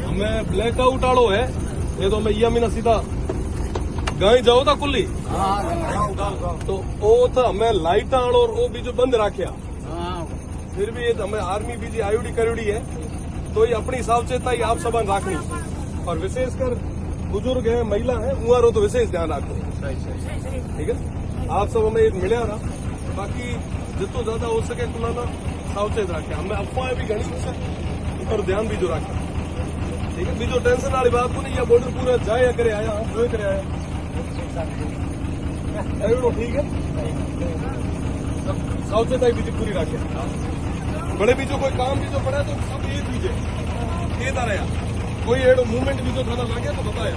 हमें ब्लैकआउट आलो है ये तो मैं महीना सीधा गाय जाओ था कुल्ली तो वो था हमें लाइट आलो और वो भी जो बंद राख्या फिर भी ये हमें आर्मी भी आयोडी करोड़ी है तो ये अपनी सावचेता ही आप सब रखनी और विशेषकर बुजुर्ग है महिला है उहारो तो विशेष ध्यान रखो ठीक है। आप सब हमें मिले रहा बाकी जितो ज्यादा हो सके खुलाना सावचेत रखे हमें अफवाहें भी घनी पर ध्यान भी जो रखे ठीक है। बीजो टेंशन वाली बात को नहीं या बॉर्डर पूरा जाए करे आया जो करे आया ठीक है सावचेता बीजी पूरी रखे बड़े बीजो कोई काम बीजो पड़ा तो सब ये बीजे ये रहा कोई एडो मूवमेंट बीजो थाना लगे तो बताया।